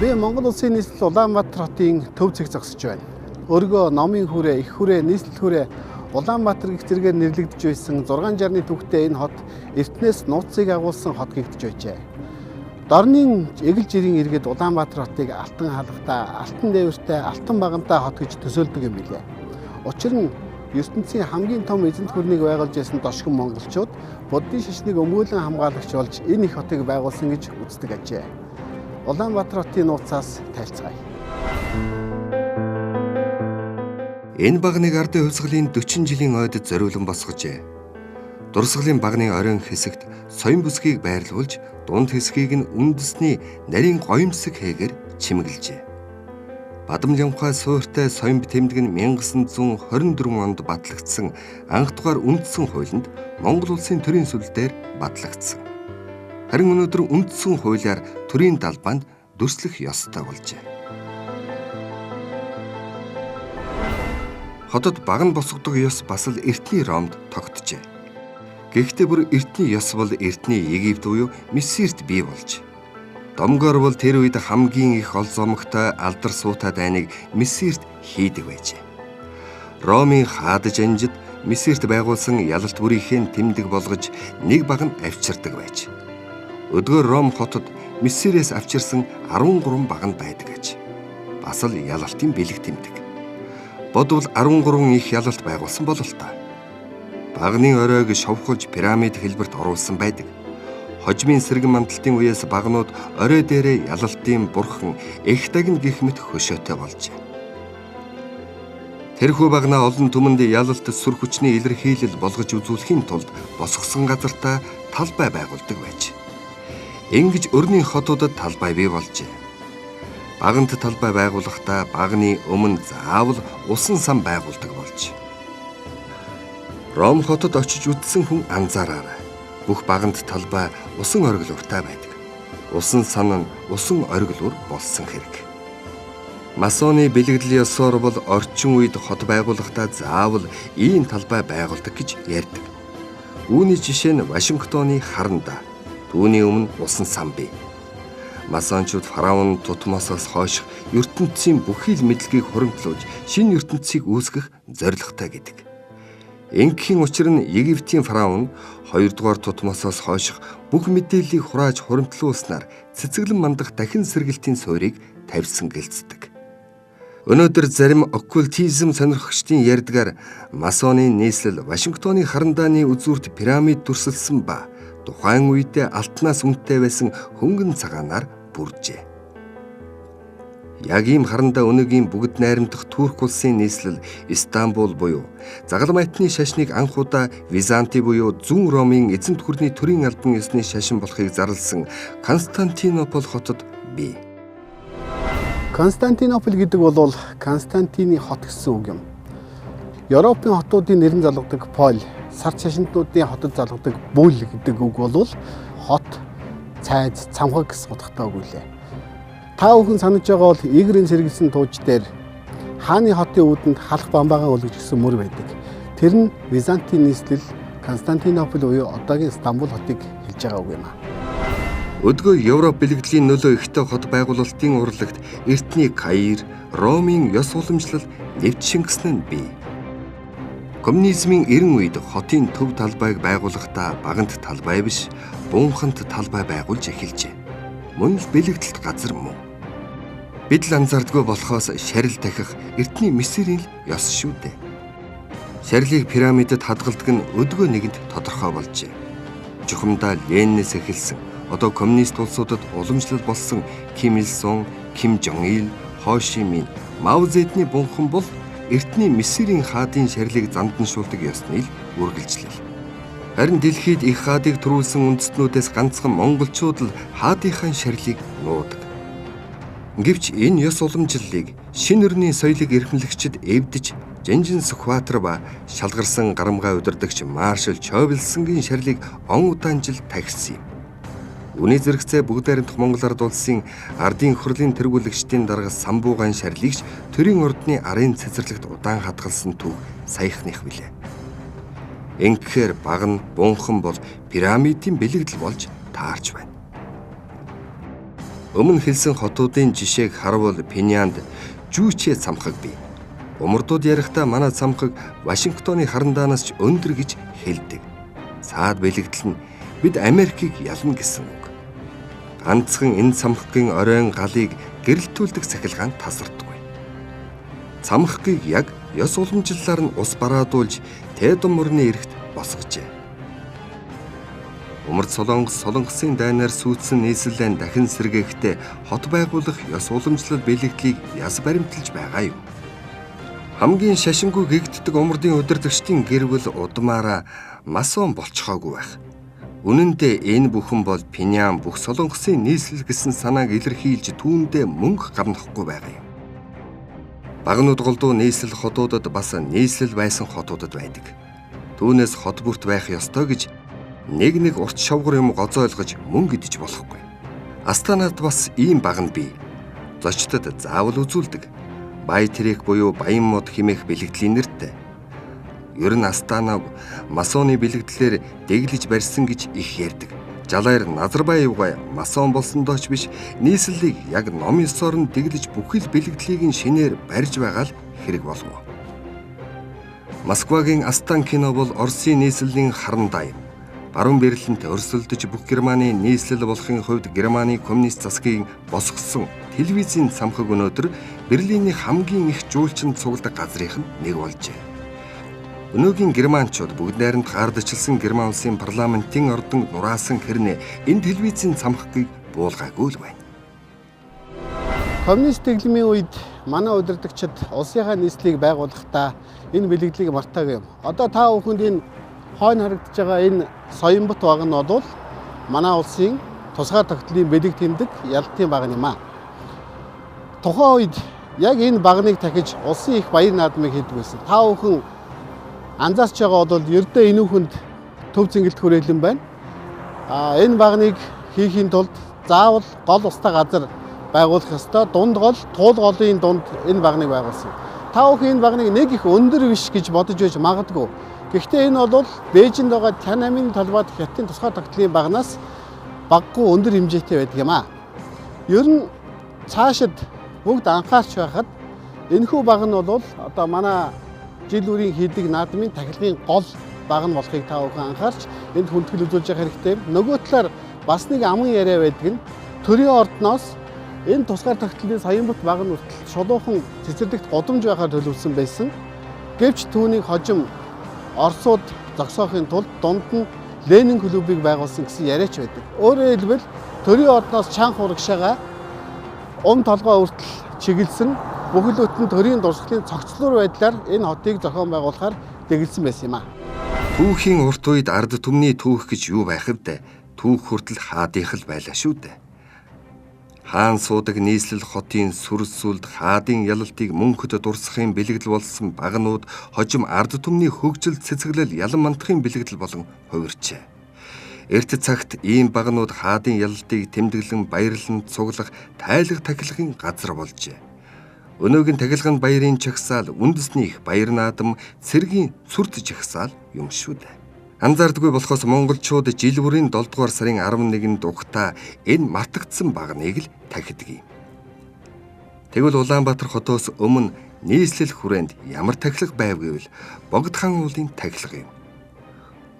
Би Монгол Улсын нийслэл Улаанбаатар хотын төв зэг зогсож байна. Өөргөө номын хүрээ, их хүрээ, нийслэл хүрээ Улаанбаатар гэх зэргээр нэрлэгдэж байсан 6 жарны түүхтэй энэ хот эртнээс нууцыг агуулсан хот гэгдэж байжээ. Дорны эгэл жирийн иргэд Улаанбаатар хотыг алтан хаалгатай, алтан дээвэртэй, алтан багантай хот гэж төсөөлдөг юм билээ. Учир нь ертөнцийн хамгийн том эзэнт гүрнийг байгуулж байсан дошгон монголчууд буддын шашныг өмгөөлөн хамгаалагч болж энэ их хотыг байгуулсан гэж үздэг ажээ. Улаанбаатар хотын нууцаас тайлцгаая. Энэ багныг ардын хувьсгалын 40 жилийн ойдод зориулан босгожээ. Дурсгалын багны оройн хэсэгт соён бүсгийг байрлуулж, дунд хэсгийг нь үндэсний нарийн гоёмсог хээгэр чимэглэжээ. Бадам лямхай суурьтай соён тэмдэг нь 1924 онд батлагдсан анх дугаар үндсэн хуулинд Монгол улсын төрийн сүлдээр батлагдсан. Харин өнөөдөр үндсэн хуулиар төрийн далбаанд дүрслэх ёстой болжээ. Хотод баган босгодог ёс бас л эртний Ромд тогтжээ. Гэхдээ бүр эртний ёс бол эртний Египт буюу Мисрт бий болж. Домгоор бол тэр үед хамгийн их ол зомогтой алдар суутай дайныг Мисрт хийдэг байжээ. Ромын хаадж анжид Мисрт байгуулсан ялалт бүрийнхээ тэмдэг болгож нэг баг нь авчирдаг байж. Өдгөө Ром хотод Мисрээс авчирсан 13 баг нь байдаг аж. Бас л ялалтын бэлэг тэмдэг. Бодвол 13 их ялалт байгуулсан болол та. Багны оройг шовхолж пирамид хэлбэрт оруулсан байдаг. Хожмын сэргэн мандалтын үеэс багнууд орой дээрээ ялалтын бурхан Эхтагн гэх мэт хөшөөтэй болжээ. Тэрхүү багнаа олон түмэнд ялалт сүр хүчний илэрхийлэл болгож үзүүлэхийн тулд босгосон газартаа талбай байгуулдаг байж. Ингэж өрний хотуудад талбай бий болжээ. Багант талбай байгуулахдаа багны өмнө заавал усан сан байгуулдаг болж. Ром хотод очиж үдсэн хүн анзаараарай. Бүх багант талбай усан оргилууртай байдаг. Усан сан нь усан оргилуур болсон хэрэг. Масоны бэлэгдэл ёсоор бол орчин үед хот байгуулахдаа заавал ийм талбай байгуулдаг гэж ярьдаг. Үүний жишээ нь Вашингтоны харанда. Түүний өмнө усан сан бий. Масончууд фараон Тутмосоос хойш ертөнцийн бүхий л мэдлэгийг хуримтлуулж шинэ ертөнцийг үүсгэх зорилготой гэдэг. Ингэхийн учир нь Египтийн фараон 2 дугаар Тутмосоос хойш бүх мэдээллийг хурааж хуримтлуулснаар цэцэглэн мандах дахин сэргэлтийн суурийг тавьсан гэлцдэг. Өнөөдөр зарим оккультизм сонирхогчдын ярьдгаар масоны нийслэл Вашингтоны харандааны үзүүрт пирамид дүрсэлсэн ба тухайн үедээ алтнаас үнэтэй байсан хөнгөн цагаанаар бүржээ. Яг ийм харандаа өнөөгийн бүгд найрамдах Турк улсын нийслэл Истанбул буюу Загалмайтны шашныг анх удаа Византи буюу Зүүн Ромын эзэнт гүрний төрийн албан ёсны шашин болохыг зарласан Константинопол хотод бий. Константинопол гэдэг бол Константины хот гэсэн үг юм. Европын хотуудын нэрэн залгадаг Пол, сар шашинтнуудын хотод залгадаг Бүл гэдэг үг бол хот, цайз, цамхаг гэсэн утгатай үг үлээ. Та бүхэн санаж байгаа бол Игрийн сэргэлсэн тууж дээр хааны хотын үүдэнд халах бамбагаа үлгэж гисэн мөр байдаг. Тэр нь Византийн нийслэл Константинопол буюу одоогийн Стамбул хотыг хэлж байгаа үг юм аа. Өдгөө Европ бэлэгдлийн нөлөө ихтэй хот байгуулалтын урлагт эртний Каир, Ромын ёс уламжлал нэвт шингэсэн нь бий. Коммунизмын 90 үед хотын төв талбайг байгуулахдаа багант талбай биш, буунхант талбай байгуулж эхэлжээ. Мөн л бэлэгдэлт газар мөн. Бид л анзаардгүй болохоос шарил дахих эртний Мисрийн ёс шүү дээ. Шарилыг пирамидэд хадгалдаг нь өдгөө нэгэнд тодорхой болжээ. Жухамдаа Ленинээс эхэлсэн одоо коммунист улсуудад уламжлал болсон Ким Ил Сун, Ким Жон Ил, Хо Ши Мин, Мао Зэдний бунхан бол эртний Мисрийн хаадын шарилыг занданшуулдаг ёсны л үргэлжлэл. Харин дэлхийд их хаадыг төрүүлсэн үндэстнүүдээс ганцхан монголчууд л хаадынхаа шарилыг нуудаг. Гэвч энэ ёс уламжлалыг шинэ өрний соёлыг эрхэмлэгчид эвдэж Жинжин Сүхбаатар ба шалгарсан гарамгай удирдагч Маршал Чойвилсангийн шарилыг он удаан жил тахилсан юм. Үүний зэрэгцээ бүгд найрамдах Монгол ард улсын ардын хурлын тэргүүлэгчдийн дарга Самбуугайн шарилыгч төрийн ордны арын цэцэрлэгт удаан хадгалсан төв саяхных билээ. Ингэхээр баг нь бунхан бол пирамидын бэлэгдэл болж таарч байна. Өмнө хэлсэн хотуудын жишээг харвал Пинянд Жүүчээ цамхаг бий. Умардууд ярихдаа манай цамхаг Вашингтоны харандаанаас ч өндөр гэж хэлдэг. Цаад бэлэгдэл нь бид Америкийг ялна гэсэн үг. Ганцхан энэ цамхгийн оройн галыг гэрэлтүүлдэг сахилгаан тасардаггүй. Цамхгийг яг ёс уламжлалаар нь ус бараадуулж Тэдэн мөрний эрэгт босгожээ. Умард солонгосын дайнаар сүйдсэн нийслэлэн дахин сэргээхдээ хот байгуулах ёс уламжлал бэлэгдлийг яс баримталж байгаа юм. Хамгийн шашингүй гэгддэг умардын удирдагчдын гэр бүл удмаараа масон болцохоогүй байх. Үнэн дээр энэ бүхэн бол Пинян бүх солонгосын нийслэл гэсэн санааг илэрхийлж түүндээ мөнгө гарнахгүй байгаа юм. Багнууд голдуу нийслэл хотуудад бас нийслэл байсан хотуудад байдаг. Түүнээс хот бүрт байх ёстой гэж нэг урт шовгор юм гоцойлгож мөнгө идэж болохгүй. Астанад бас ийм баг нь бий. Зочдод заавал үзүүлдэг. Баятрик буюу Баян мод хэмээх бэлэгдлийн нэртэй. Ер нь Астана масоны бэлэгдлэр дэглэж барьсан гэж их ярьдаг. Жалайр Назарбаевгай масон болсондооч биш нийслэлийг яг номын ёсоор нь дэглэж бүхэл бэлэгдлийг нь шинээр барьж байгаа л хэрэг болов. Москвагийн Астан кино бол Оросын нийслэлийн харандаа юм. Баруун Берлинд өрсөлдөж бүх Германы нийслэл болохын хувьд Германы коммунист засгийн босгосон телевизийн цамхаг өнөөдөр Берлиний хамгийн их жуулчин цугладаг газрынх нь нэг болжээ. Өнөөгийн германчууд бүгд найрамд гардчилсан Герман улсын парламентын ордон нураасан хэрнээ энэ телевизийн цамхгийг буулгаагүй л байна. Коммунист дэглэмийн үед манай удирдагчид улсынхаа нийслэлийг байгуулахдаа энэ бэлэгдлийг мартаагүй юм. Одоо та бүхэнд энэ хойно харагдаж байгаа энэ Соёнбот баг нь бол манай улсын тусгаар тогтлын бэлэг тэмдэг ялтын баг юм аа. Тухайн үед яг энэ багныг дахиж улсын их баяр наадмыг хийдэг байсан. Та бүхэн анзаарч байгаа бол ердөө энүүхэнд төв зингэлт хүрээлэн байна. Энэ багныг хийхийн тулд заавал гол устай газар байгуулах ёстой. Дунд гол, туул голын дунд энэ багныг байгуулсан. Та бүхэн энэ багныг нэг их өндөр биш гэж бодож байж магадгүй. Гэхдээ энэ бол Бээжинд байгаа Тяньаньмын талбайд хятадын тусгай тогтлын багнаас баггүй өндөр хэмжээтэй байдаг юм аа. Ер нь цаашид бүгд анхаарч байхад энэхүү баг нь бол одоо манай жил үрийн хийдэг наадмын тахилгын гол баг нь болохыг та бүхэн анхаарч энд хүндэтгэл үзүүлж явах хэрэгтэй. Нөгөө талаар бас нэг аман яриа байдаг нь төрийн ордноос энэ тусгаар тогтлын Соёнбот баг нь хүртэл шулуухан цэцэрлэгт годомж байхаар төлөвлөсөн байсан. Гэвч түүнийг хожим Оросууд зогсоохын тулд дунд нь Ленин клубыг байгуулсан гэсэн яриач байдаг. Өөрөөр хэлбэл төрийн ордноос чанга урагшаага толгой хүртэл чиглэсэн бүхэл бүтэн төрийн дурсгалын цогцлуур байдлаар энэ хотыг зохион байгуулахаар дэглэсэн байсан юм аа. Түүхийн урт үед ард түмний түүх гэж юу байх вэ? Түүх хүртэл хаадынх л байлаа шүү дээ. Хаан суудаг нийслэл хотын сүрсүлд хаадын ялалтыг мөнхөд дурсахын бэлэгдэл болсон багнууд хожим ард түмний хөгжил цэцэглэл ялан мандахын бэлэгдэл болон хувирчээ. Эрт цагт ийм багнууд хаадын ялалтыг тэмдэглэн баярлан цуглах тайлах тахилгын газар болжээ. Өнөөгийн тахилгын баярын чагсаал үндэсний их баяр наадам цэргийн цүрд жагсаал юм шүү дээ. Анзаардаггүй болохоос монголчууд жил бүрийн 7 дугаар сарын 11-нд угтаа энэ мартагдсан багныг л тахидаг юм. Тэгвэл Улаанбаатар хотоос өмнө нийслэл хүрээнд ямар тахилга байв гэвэл Богд хаан уулын тахилга юм.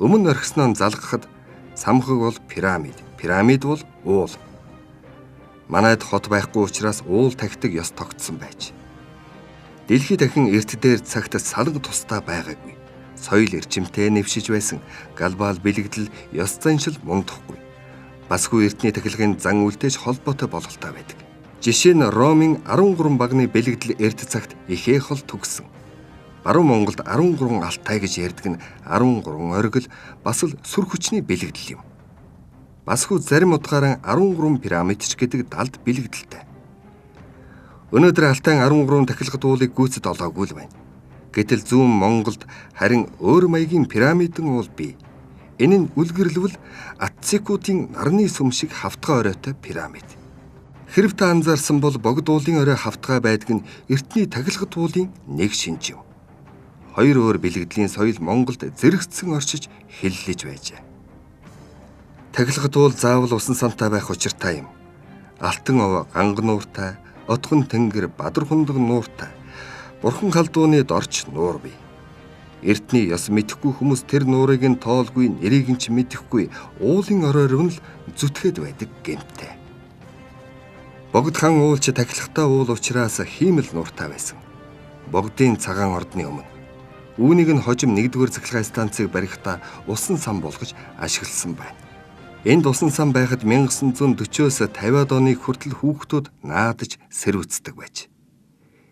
Өмнө орхисноо залгахад цамхаг бол пирамид, пирамид бол уул. Манайд хот байхгүй учраас уул тахидаг ёс тогтсон байж. Дэлхий дахин эрт дээр цагт салга тусдаа байгаагүй. Соёл эрчимтэй нэвшиж байсан глобал бэлэгдэл ёс заншил мундахгүй. Басгүй эртний тахилгын зан үйлтэйж холбоотой бололтой байдаг. Жишээ нь Ромын 13 багны бэлэгдэл эрт цагт ихээ хол төгссөн. Баруун Монголд 13 алтай гэж ярьдаг нь 13 оргил бас л сүр хүчний бэлэгдэл юм. Басгүй зарим утгаараа 13 пирамидч гэдэг далд бэлэгдэлтэй. Өнөөдөр алтай 13 тахилгад уулыг гүйцэд олоогүй л байна. Гэтэл зүүн Монголд харин өөр маягийн пирамидын уул бий. Энэ нь үлгэрлэвэл Ацтекуудын нарны сүм шиг хавтгай оройтой пирамид. Хэрв та анзаарсан бол Богд уулын орой хавтгай байдаг нь эртний тахилгад уулын нэг шинж юм. Хоёр өөр бэлэгдлийн соёл Монголд зэрэгцсэн орчиж хиллэж байжээ. Тахилгад уул заавал усан сантай байх учиртай юм. Алтан овоо ганга нууртай, отгон тэнгэр бадар хундаг нууртай. Бурхан халдууны дорч нуур бий. Эртний ёс мэдэхгүй хүмүүс тэр нуурыг нь тоолгүй, нэрийг нь ч мэдэхгүй, уулын оройров нь л зүтгээд байдаг гэмтэй. Богд хан уулч тахилгатай уул учраас хиймэл нууртай байсан. Богдын цагаан ордны өмнө үүнийг нь хожим 1-р цахилгаан станцыг барихдаа усан сан болгож ашигласан байна. Энд усан сан байхад 1940-оос 50-аад оны хүртэл хүүхдүүд наадаж сэрүүцдэг байж.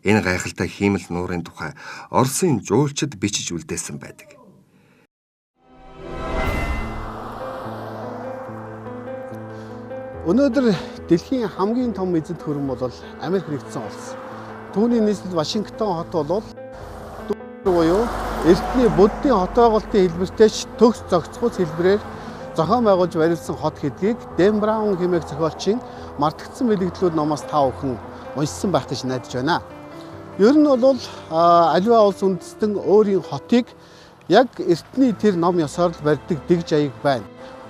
Энэ гайхалтай хиймэл нуурын тухай Оросын жуулчид бичиж үлдээсэн байдаг. Өнөөдөр дэлхийн хамгийн том эзэнт хөрөн бол Америк нэгдсэн улс. Түүний нийслэл Вашингтон хот бол буюу эртний буддын хот байгуулалтын хэлбэртэй ч төгс зохицгуус хэлбэрээр зохион байгуулж барилсан хот гэдгийг Дэм Браун хэмээх зохиолчийн мартагдсан бэлэгдлүүд номоос та бүхэн уншсан байх гэж найдаж байна. Ер нь бол аливаа улс үндэстэн өөрийн хотыг яг эртний тэр ном ёсоор л барьдаг дэг жаяг байна.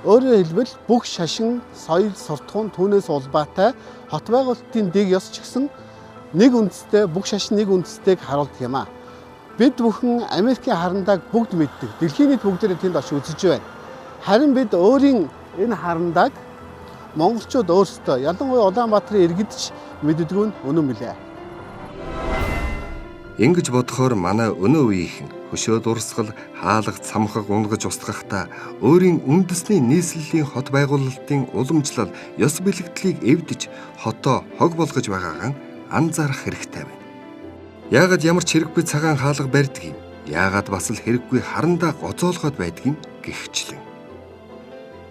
Өөрөөр хэлбэл бүх шашин, соёл, суртахуун түүнээс улбаатай хот байгуулалтын дэг ёс ч гэсэн нэг үндэстэй, бүх шашин нэг үндэстейг харуулдаг юм аа. Бид бүхэн Америкийн харандааг бүгд мэддэг. Дэлхийн нийт бүгдээрээ тэнд очиж үзэж байна. Харин бид өөрийн энэ харандааг монголчууд өөрсдөө ялангуяа Улаанбаатарын иргэдч мэддэггүй нь үнэн мөлий. Ингэж бодохоор манай өнөө үеийнхэн хөшөө дурсгал, хаалга, цамхаг унгаж устгахтаа өөрийн үндэсний нийслэлийн хот байгуулалтын уламжлал, ёс бэлэгдлийг эвдэж хотоо хог болгож байгаагаа анзаарах хэрэгтэй байна. Яагаад ямар ч хэрэггүй цагаан хаалга барьдаг юм? Яагаад бас л хэрэггүй харандаа гоцоолгоод байдаг юм гихчлэн.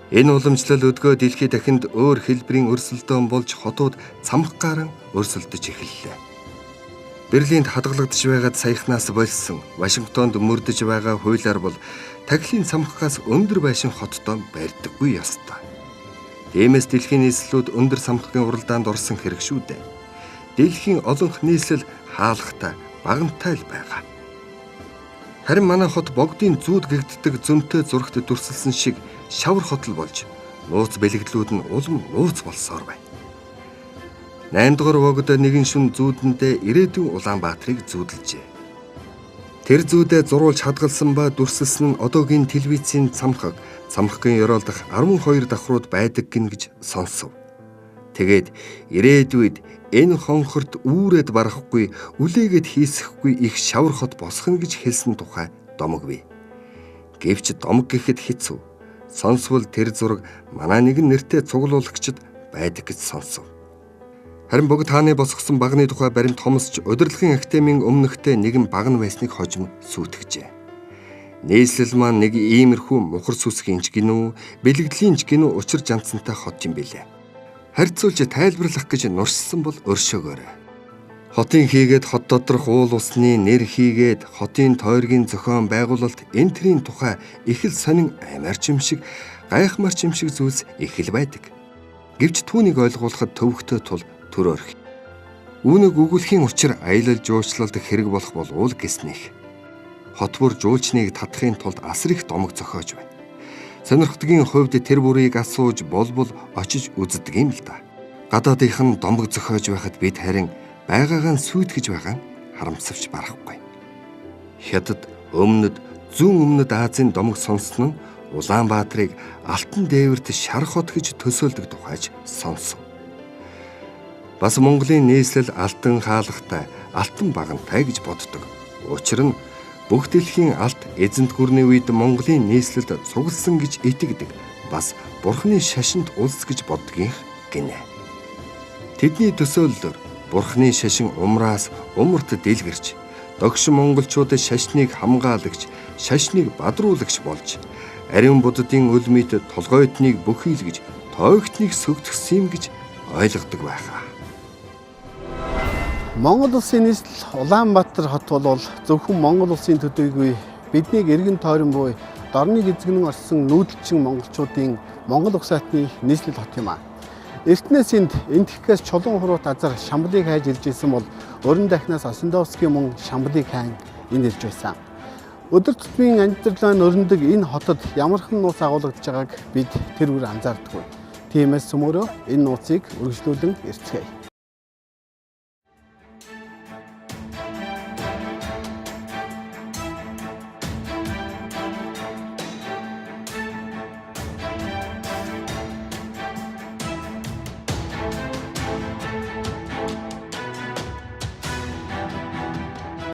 Энэ уламжлал өдгөө дэлхийд дахинд өөр хэлбэрийн өрсөлдөөн болж хотууд цамхгааран өрсөлдөж эхэллээ. Берлинд хадгалагдж байгаад саяхнаас болсон Вашингтонд мөрдөж байгаа хуулиар бол тахилын цамхгаас өндөр байшин хоттой барьдаггүй ёстой. Тиймээс дэлхийн нийслэлүүд өндөр цамхгийн уралдаанд орсон хэрэг шүү дээ. Дэлхийн олонх нийслэл хаалгатай, багантай л байгаа. Харин манай хот богдын зүүд гэгддэг зөнтэй зурагт дүрсэлсэн шиг шавар хотол болж нууц бэлэгдлүүд нь улам нууц болсоор байна. 8-р вогод нэгэн шүн зүүдэндээ ирээдүйн Улаанбаатарыг зүүдэлжээ. Тэр зүүдээ зурулж хадгалсан ба дүрсэлсэн нь одоогийн телевизийн цамхаг, цамхгийн ёроолдох 12 давхрууд байдаг гин гэж сонсов. Тэгээд ирээдүйд энэ хонхорт үүрээд барахгүй, үлээгээд хийсэхгүй их шавар хот босхно гэж хэлсэн тухай домог бий. Гэвч домог гэхэд хэцүү. Сонсвол тэр зураг манай нэгэн нэртэй цуглуулагчид байдаг гэж сонсов. Харин богд хааны босгосон багны тухай баримт хомсч удирдлагын академийн өмнөхтэй нэгэн багн байсныг хожим сүйтгэжээ. Нийслэл маань нэг иймэрхүү мухар сүсгийн ч гинүү, бэлэгдлийн ч гинүү учир жанцантай хот юм билээ. Харьцуулж тайлбарлах гэж нуршсан бол өршөөгөөрэй. Хотын хийгээд хот доторх уул усны нэр хийгээд хотын тойргийн зохион байгуулалт энэ төрлийн тухай их л сонин амарч юм шиг, гайхмарч юм шиг зүйлс их л байдаг. Гэвч түүнийг ойлгуулахад төвөгтэй тул төр өрх. Үүнийг өгүүлэхийн учир аялал жуулчлалд хэрэг болох болов гэснийх. Хот бүр жуулчныг татахын тулд асар их домог зохиож байна. Сонирхтгийн хувьд тэр бүрийг асууж болбол очиж үздэг юм л да. Гадаадынхан домог зохиож байхад бид харин байгаагаа сүйтгэж байгаа нь харамсавч барахгүй. Хятад, өмнөд, зүүн өмнөд Азийн домог сонссон нь Улаанбаатарыг алтан дээвэрт шар хот гэж төсөөлдөг тухайч сонсов. Бас Монголын нийслэл алтан хаалгатай, алтан багантай гэж боддог. Учир нь бүх дэлхийн алт эзэнт гүрний үед Монголын нийслэлд цугласан гэж итгэдэг. Бас Бурхны шашинд улс гэж боддгийнх гинэ. Тэдний төсөөллөөр Бурхны шашин умраас умарт дэлгэрч, догшин монголчуудад шашныг хамгаалагч, шашныг бадруулагч болж, ариун буддын өлмөд толгойдныг бүхийлгэж, тоогтныг сөгдгсөн юм гэж ойлгодог байхаа. Монгол улсын нийслэл Улаанбаатар хот бол зөвхөн Монгол улсын төдийгүй биднийг эргэн тойрон буй дорныг эзэгнэн орсон нүүдэлчин монголчуудын Монгол угсаатны нийслэл хот юм а. Эртнээс энд энтхгээс чулуун хуруут азар Шамбалыг хайж ирж исэн бол өрн дахнаас Осиндовский мөн Шамбалыг хайн энд ирж байсан. Өдөр тутмын амьдралын өрнөдөг энэ хотод ямархан нууц агуулгадж байгааг бид тэр бүр анзаардаггүй. Тиймээс цөмөрөө энэ нууцыг үргэлжлүүлэн ирцгээе.